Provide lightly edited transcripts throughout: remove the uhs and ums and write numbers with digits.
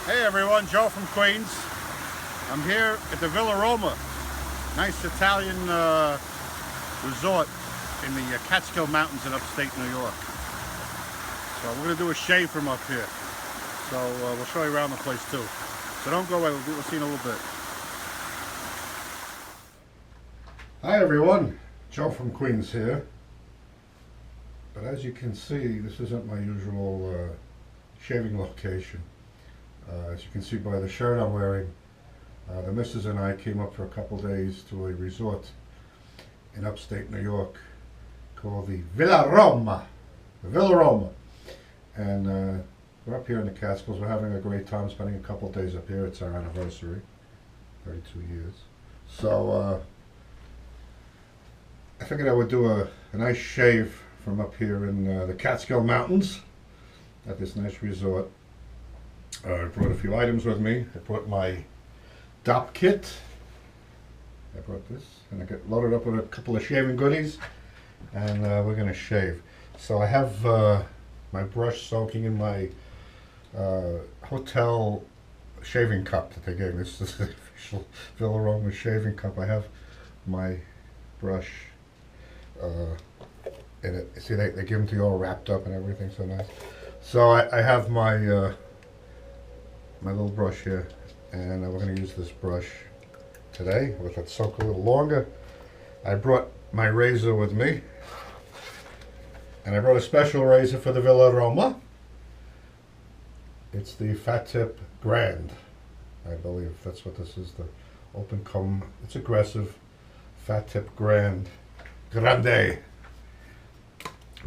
Hey everyone, Joe from Queens. I'm here at the Villa Roma, nice Italian resort in the Catskill Mountains in upstate New York. So we're going to do a shave from up here. So we'll show you around the place too. So don't go away, we'll see you in a little bit. Hi everyone, Joe from Queens here. But as you can see, this isn't my usual shaving location. As you can see by the shirt I'm wearing, the missus and I came up for a couple days to a resort in upstate New York called the Villa Roma. The Villa Roma. And we're up here in the Catskills. We're having a great time spending a couple days up here. It's our anniversary, 32 years. So I figured I would do a nice shave from up here in the Catskill Mountains at this nice resort. I brought a few items with me. I brought my DOP kit. I brought this, and I got loaded up with a couple of shaving goodies, and we're going to shave. So I have my brush soaking in my hotel shaving cup that they gave me. This is the official Villa Roma shaving cup. I have my brush in it. See, they give them to you all wrapped up and everything, so nice. So I have my my little brush here, and we're going to use this brush today. Let it soak a little longer. I brought my razor with me, and I brought a special razor for the Villa Roma. It's the Fat Tip Grand, I believe that's what this is, the open comb. It's aggressive Fat Tip Grande.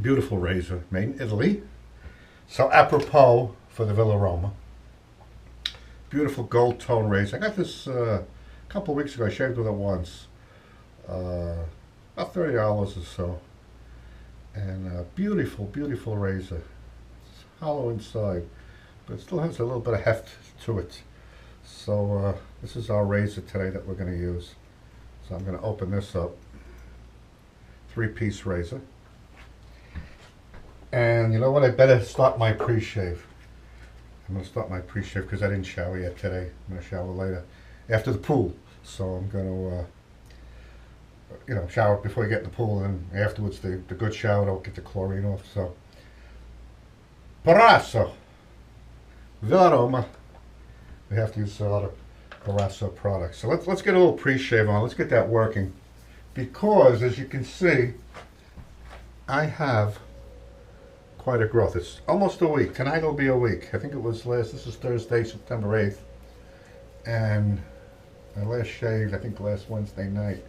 Beautiful razor, made in Italy. So apropos for the Villa Roma. Beautiful gold tone razor. I got this a couple weeks ago. I shaved with it once. About $30 or so. And beautiful, beautiful razor. It's hollow inside, but it still has a little bit of heft to it. So this is our razor today that we're going to use. So I'm going to open this up. 3-piece razor. And you know what? I better start my pre-shave. I'm going to start my pre-shave because I didn't shower yet today. I'm going to shower later after the pool. So I'm going to, shower before you get in the pool, and afterwards the good shower, don't get the chlorine off. So, Parasso, Villa Roma. We have to use a lot of Parasso products. So let's get a little pre-shave on. Let's get that working, because as you can see, I have quite a growth. It's almost a week. Tonight will be a week. I think it was this is Thursday, September 8th. And I last shaved, I think, last Wednesday night.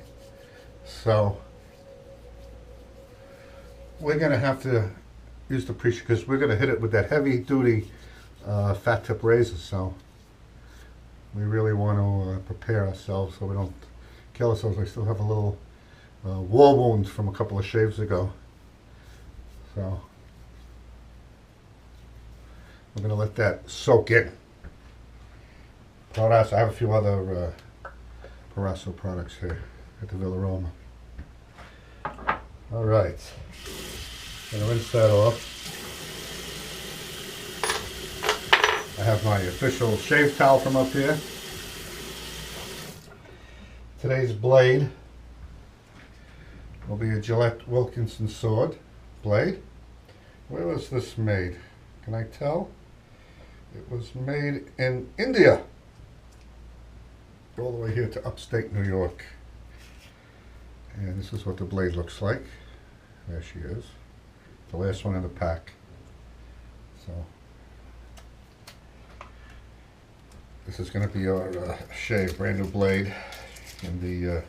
So we're going to have to use the pre-shave because we're going to hit it with that heavy duty fat tip razor. So we really want to prepare ourselves so we don't kill ourselves. I still have a little war wound from a couple of shaves ago. So we're going to let that soak in. Parasso. I have a few other Parasso products here at the Villa Roma. All right. I'm going to rinse that off. I have my official shave towel from up here. Today's blade will be a Gillette Wilkinson sword blade. Where was this made? Can I tell? It was made in India, all the way here to upstate New York. And this is what the blade looks like. There she is, the last one in the pack. So this is going to be our shave, brand new blade in the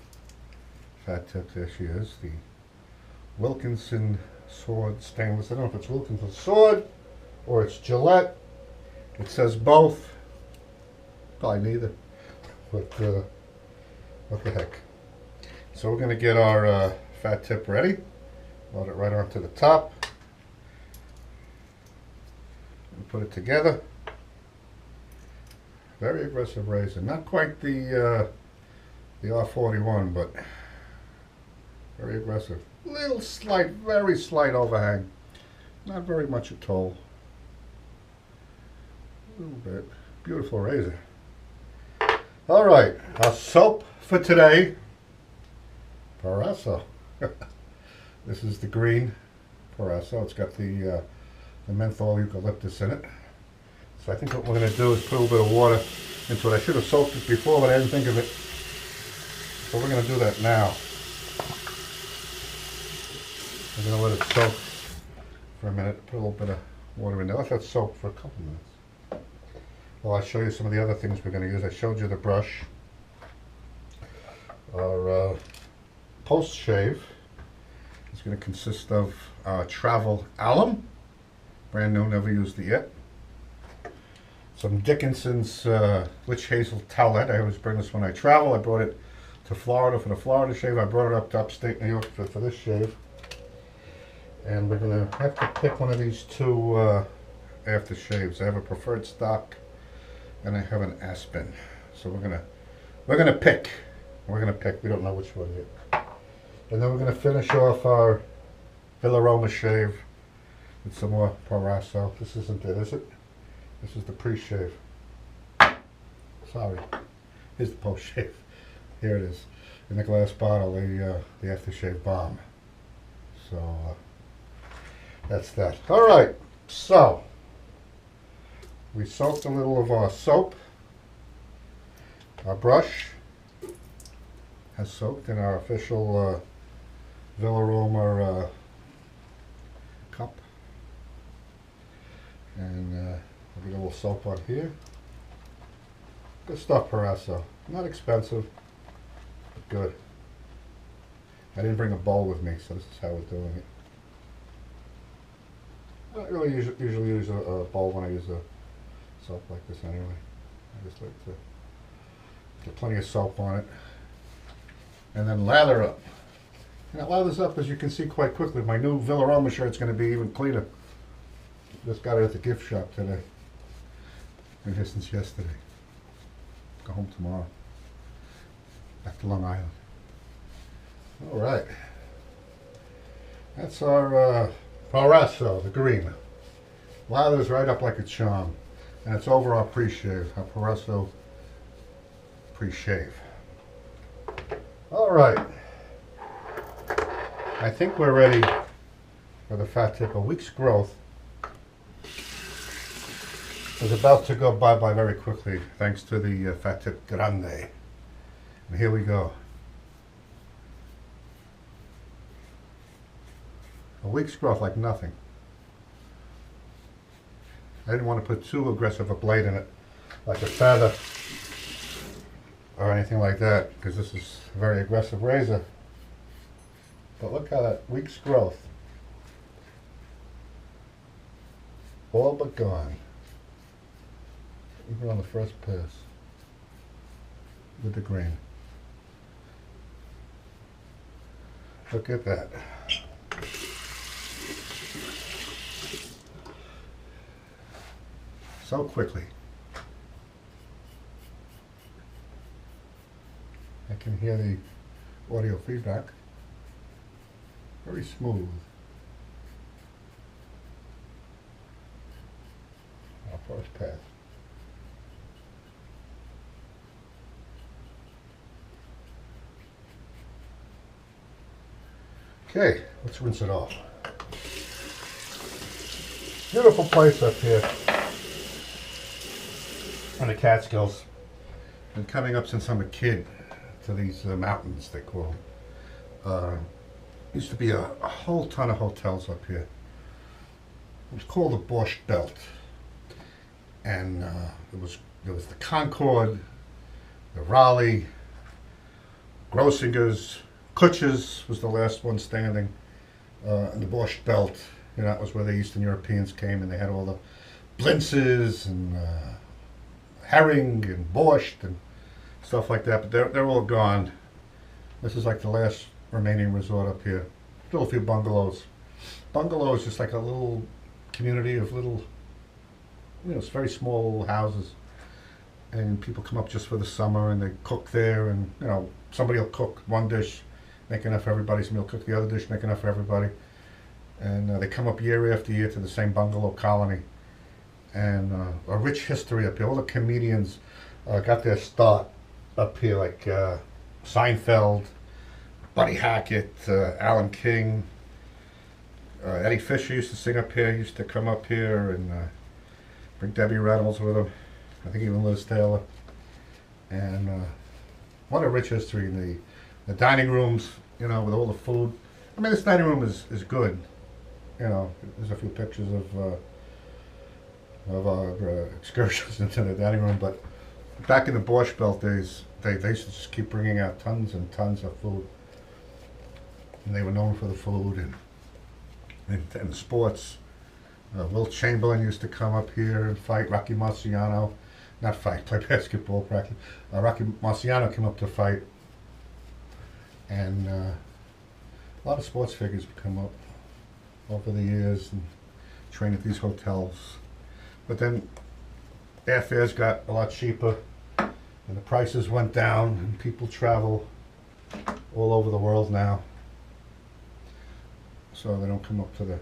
fat tip. There she is, the Wilkinson sword stainless. I don't know if it's Wilkinson sword or it's Gillette. It says both. Probably neither. But what the heck. So we're going to get our fat tip ready. Load it right onto the top. And put it together. Very aggressive razor. Not quite the R41, but very aggressive. Little slight, very slight overhang. Not very much at all. A little bit. Beautiful razor. All right, our soap for today, Proraso. This is the green Proraso. It's got the menthol eucalyptus in it. So I think what we're going to do is put a little bit of water into it. I should have soaked it before, but I didn't think of it. So we're going to do that now. We're going to let it soak for a minute. Put a little bit of water in there. Let that soak for a couple minutes. Well, I'll show you some of the other things we're going to use. I showed you the brush. Our post shave is going to consist of travel alum. Brand new, never used it yet. Some Dickinson's witch hazel towelette. I always bring this when I travel. I brought it to Florida for the Florida shave. I brought it up to upstate New York for this shave. And we're going to have to pick one of these two after shaves. I have a preferred stock and I have an Aspen. So we're gonna pick. We're gonna pick. We don't know which one yet. And then we're gonna finish off our Villaroma shave with some more Proraso. This isn't it, is it? This is the pre-shave. Sorry. Here's the post-shave. Here it is. In the glass bottle, the aftershave balm. So that's that. All right. So we soaked a little of our soap. Our brush has soaked in our official Villaroma cup. And we'll get a little soap on here. Good stuff, Proraso. Not expensive, but good. I didn't bring a bowl with me, so this is how we're doing it. I don't really usually use a bowl when I use a soap like this anyway. I just like to get plenty of soap on it. And then lather up. And it lathers up, as you can see, quite quickly. My new Villaroma shirt's going to be even cleaner. Just got it at the gift shop today. Been here since yesterday. Go home tomorrow. Back to Long Island. All right. That's our Proraso, the green. Lathers right up like a charm. And it's over our pre-shave, our Proraso pre-shave. All right. I think we're ready for the fat tip. A week's growth is about to go by very quickly, thanks to the fat tip grande. And here we go. A week's growth like nothing. I didn't want to put too aggressive a blade in it, like a feather or anything like that, because this is a very aggressive razor. But look how that week's growth, all but gone, even on the first pass with the grain. Look at that. So quickly. I can hear the audio feedback. Very smooth. Our first pass. Okay, let's rinse it off. Beautiful place up here in the Catskills. Been coming up since I'm a kid to these mountains, they call them. Used to be a whole ton of hotels up here. It was called the Borscht Belt. And there was the Concord, the Raleigh, Grossinger's, Kutcher's was the last one standing, and the Borscht Belt. You know, that was where the Eastern Europeans came, and they had all the blintzes and herring and borscht and stuff like that. But they're all gone. This is like the last remaining resort up here. Still a few bungalows. Bungalow is just like a little community of little, you know, it's very small houses. And people come up just for the summer and they cook there, and you know, somebody will cook one dish, make enough for everybody, somebody will cook the other dish, make enough for everybody. And they come up year after year to the same bungalow colony. and a rich history up here. All the comedians got their start up here, like Seinfeld, Buddy Hackett, Alan King, Eddie Fisher used to sing up here. He used to come up here and bring Debbie Reynolds with him. I think even Liz Taylor. And what a rich history in the dining rooms, you know, with all the food. I mean, this dining room is good. You know, there's a few pictures of our excursions into the dining room, but back in the Borscht Belt days, they used to just keep bringing out tons and tons of food. And they were known for the food and the sports. Will Chamberlain used to come up here and fight Rocky Marciano. Not fight, play basketball practice. Rocky Marciano came up to fight. And a lot of sports figures would come up over the years and train at these hotels. But then airfares got a lot cheaper and the prices went down and people travel all over the world now. So they don't come up to the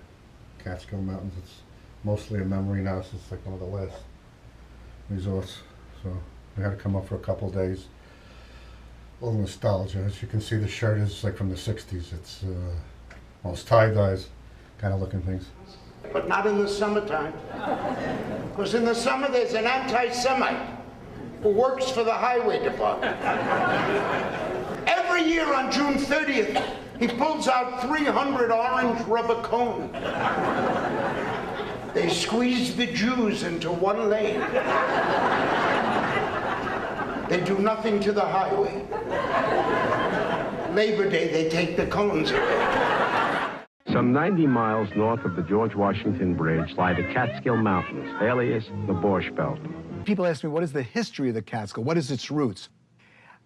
Catskill Mountains. It's mostly a memory now, so it's like one of the last resorts. So we had to come up for a couple of days. A little nostalgia. As you can see, the shirt is like from the 60s. It's almost tie-dyes kind of looking things. But not in the summertime. Because in the summer there's an anti-Semite who works for the highway department. Every year on June 30th, he pulls out 300 orange rubber cones. They squeeze the Jews into one lane. They do nothing to the highway. Labor Day, they take the cones away. Some 90 miles north of the George Washington Bridge lie the Catskill Mountains, alias the Borscht Belt. People ask me, what is the history of the Catskill? What is its roots?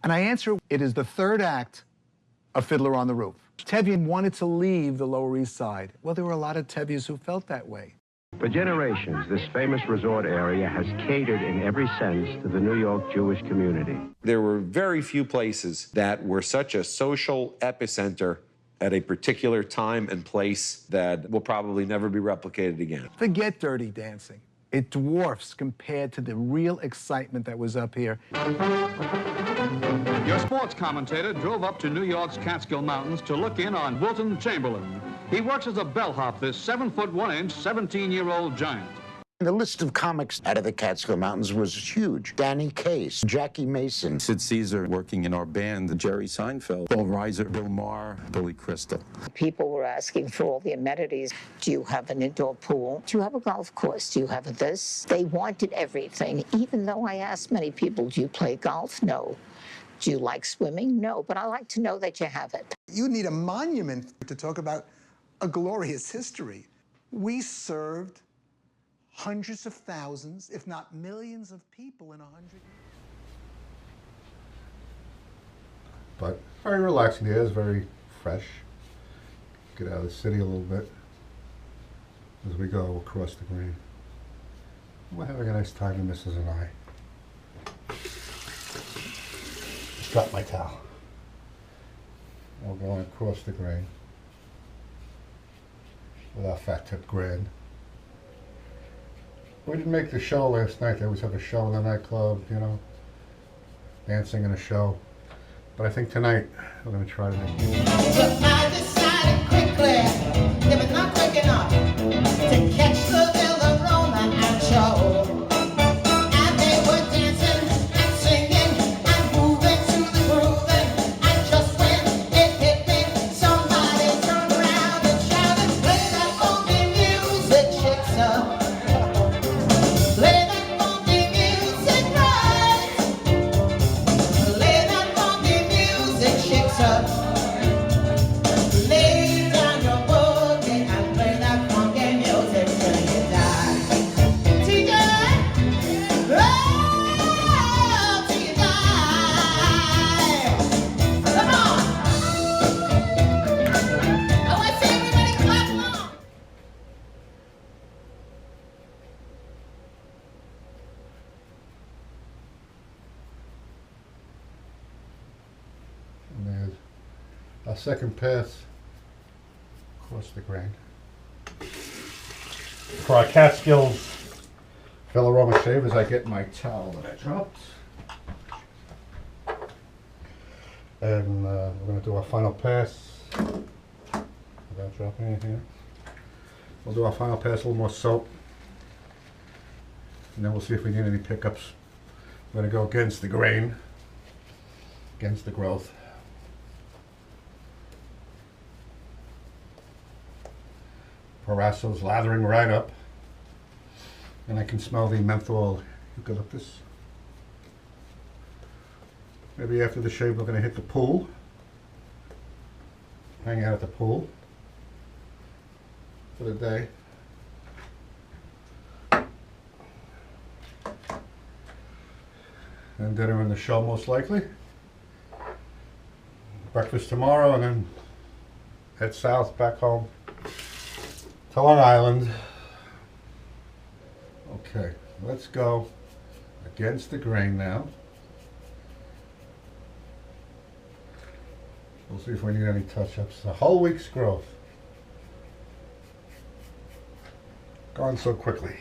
And I answer, it is the third act of Fiddler on the Roof. Tevye wanted to leave the Lower East Side. Well, there were a lot of Tevyes who felt that way. For generations, this famous resort area has catered in every sense to the New York Jewish community. There were very few places that were such a social epicenter at a particular time and place that will probably never be replicated again. Forget Dirty Dancing. It dwarfs compared to the real excitement that was up here. Your sports commentator drove up to New York's Catskill Mountains to look in on Wilton Chamberlain. He works as a bellhop, this 7'1", 17-year-old giant. The list of comics out of the Catskill Mountains was huge. Danny Case, Jackie Mason. Sid Caesar working in our band, Jerry Seinfeld, Bill Reiser, Bill Maher, Billy Crystal. People were asking for all the amenities. Do you have an indoor pool? Do you have a golf course? Do you have this? They wanted everything, even though I asked many people, do you play golf? No. Do you like swimming? No, but I like to know that you have it. You need a monument to talk about a glorious history. We served hundreds of thousands, if not millions of people in 100 years. But very relaxing. The air is very fresh. Get out of the city a little bit as we go across the green. We're having a nice time, the Mrs. and I. Just dropped my towel. We're going across the green with our fat tip grand. We didn't make the show last night. They always have a show in the nightclub, you know, dancing in a show. But I think tonight we're going to try to make it. But I decided quickly, it was not quick enough to catch the Villarona and show. And they were dancing and singing and moving to the grooving. And just when it hit me, somebody turned around and shouted, play that funky music, chicks up. Play that funky music right. Play that funky music, chicks up. Lay down your boogie and play that funky music till you die. TJ, oh, till you die. Come on. I want to see everybody clap along. And there's our second pass across the Grand. For our Catskills Villaroma shave as I get my towel that I dropped. And we're going to do our final pass. Without dropping anything. We'll do our final pass, a little more soap. And then we'll see if we need any pickups. We're going to go against the grain, against the growth. Parasso's lathering right up. And I can smell the menthol eucalyptus. Maybe after the shave we're going to hit the pool. Hang out at the pool for the day. And dinner in the show most likely. Breakfast tomorrow and then head south back home to Long Island. Okay, let's go against the grain now. We'll see if we need any touch-ups. A whole week's growth. Gone so quickly.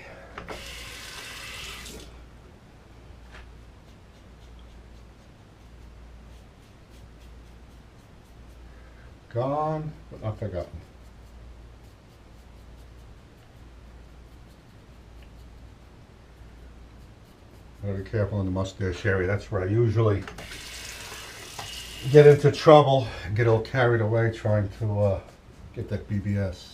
Gone, but not forgotten. Gotta be careful in the mustache area. That's where I usually get into trouble and get all carried away trying to get that BBS.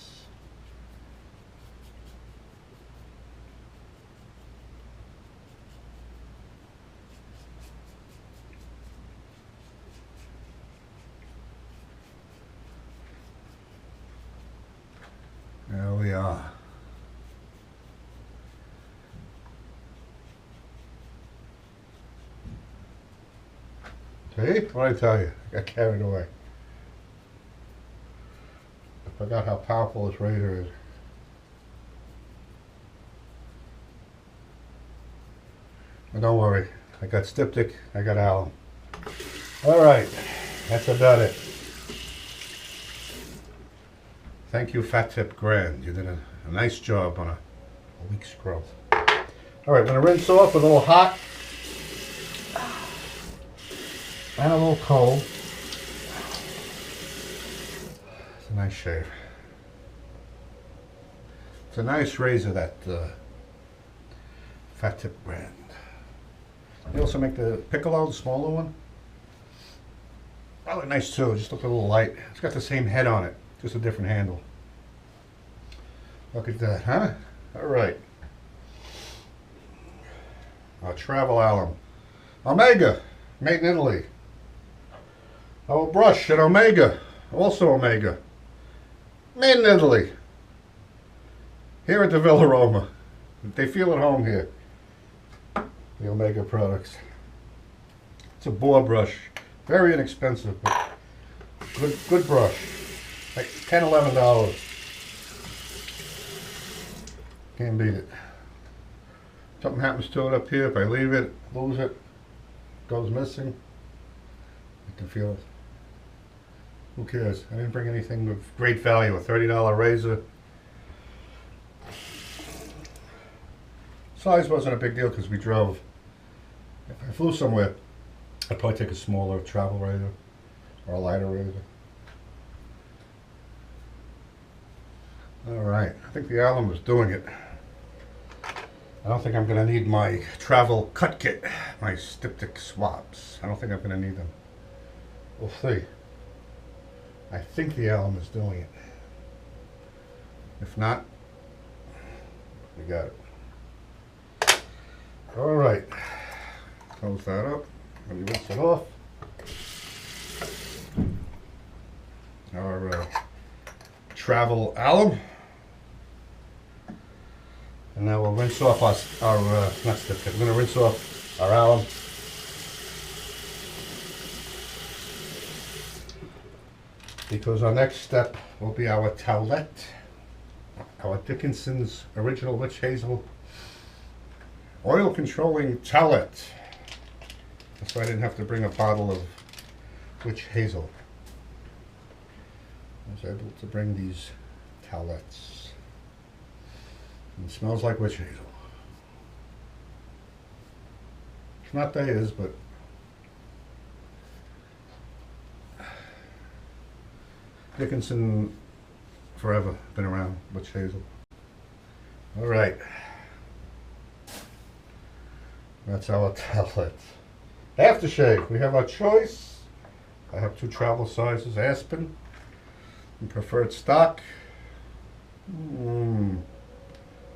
There we are. See? What did I tell you? I got carried away. I forgot how powerful this razor is. But don't worry. I got styptic, I got alum. Alright, that's about it. Thank you, Fat Tip Grand. You did a nice job on a week's growth. Alright, I'm going to rinse off with a little hot and a little cold. It's a nice shave. It's a nice razor, that Fat Tip brand. They also make the Piccolo, the smaller one. Probably nice too, just look a little light. It's got the same head on it, just a different handle. Look at that, huh? Alright. Our travel alum. Omega, made in Italy. Our brush at Omega, also Omega. Made in Italy. Here at the Villaroma. They feel at home here. The Omega products. It's a boar brush. Very inexpensive, but good brush. Like $10, $11. Can't beat it. Something happens to it up here, if I leave it, lose it, goes missing, I can feel it. Who cares? I didn't bring anything of great value. A $30 razor. Size wasn't a big deal because we drove. If I flew somewhere, I'd probably take a smaller travel razor or a lighter razor. Alright, I think the alum was doing it. I don't think I'm going to need my travel cut kit, my styptic swabs. I don't think I'm going to need them. We'll see. I think the alum is doing it. If not, we got it. Alright, close that up. Let me rinse it off. Our travel alum. And now we'll rinse off our not styptic. We're going to rinse off our alum. Because our next step will be our towelette. Our Dickinson's Original Witch Hazel Oil Controlling Towelette. That's why I didn't have to bring a bottle of witch hazel. I was able to bring these towelettes. And it smells like witch hazel. It's not that his, but Dickinson forever been around, Butch Hazel. All right. That's our tablet. Aftershave. We have our choice. I have 2 travel sizes, Aspen and preferred stock.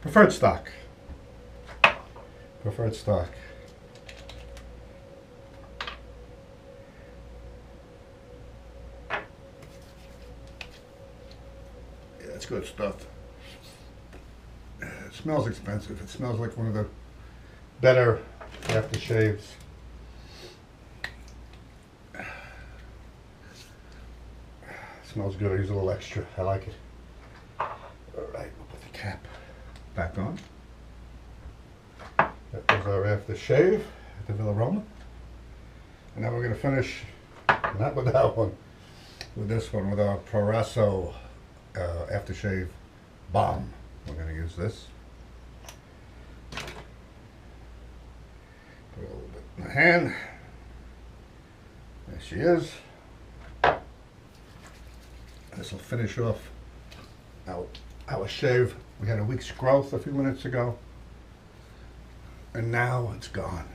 Preferred stock. Preferred stock. Yeah, that's good stuff. It smells expensive. It smells like one of the better aftershaves. Smells good. I use a little extra. I like it. All right, we'll put the cap back on. That was our aftershave at the Villaroma. And now we're going to finish, not with that one, with this one, with our Proraso aftershave balm. We're going to use this. Put a little bit in the hand. There she is. This will finish off our shave. We had a week's growth a few minutes ago, and now it's gone.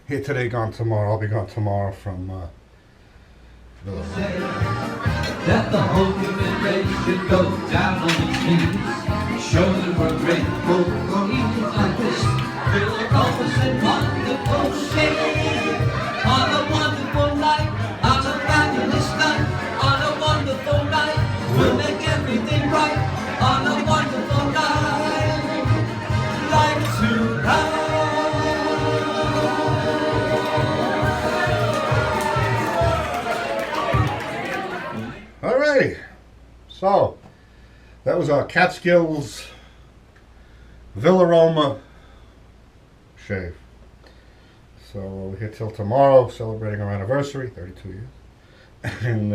Here today, gone tomorrow. I'll be gone tomorrow from That the whole human race should go down on its knees, show that we're grateful for evenings like this. Feel the compass and wonderful shade on a wonderful night, on a fabulous night. Wonderful night, we'll make everything right on a wonderful night, like tonight. Alrighty, so that was our Catskills Villaroma shave. So we're here till tomorrow, celebrating our anniversary, 32 years, and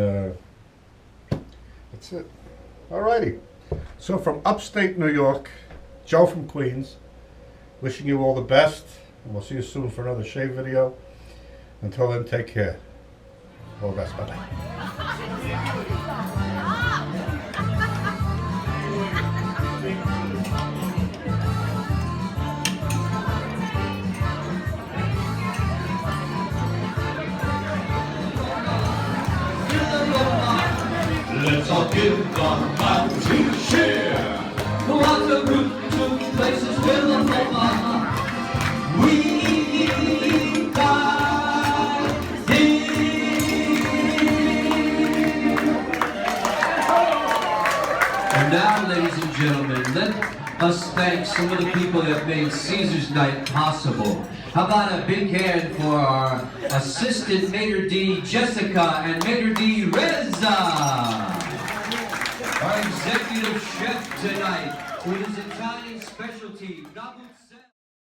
that's it. Alrighty. So from upstate New York, Joe from Queens, wishing you all the best. And we'll see you soon for another shave video. Until then, take care. All the best. Bye-bye. Let's all give our time to share. What the route to places Villaroma. We got here. And now, ladies and gentlemen, let us thank some of the people that made Caesar's Night possible. How about a big hand for our assistant Mater D, Jessica, and Mater D, Reza. Our executive chef tonight, with his Italian specialty,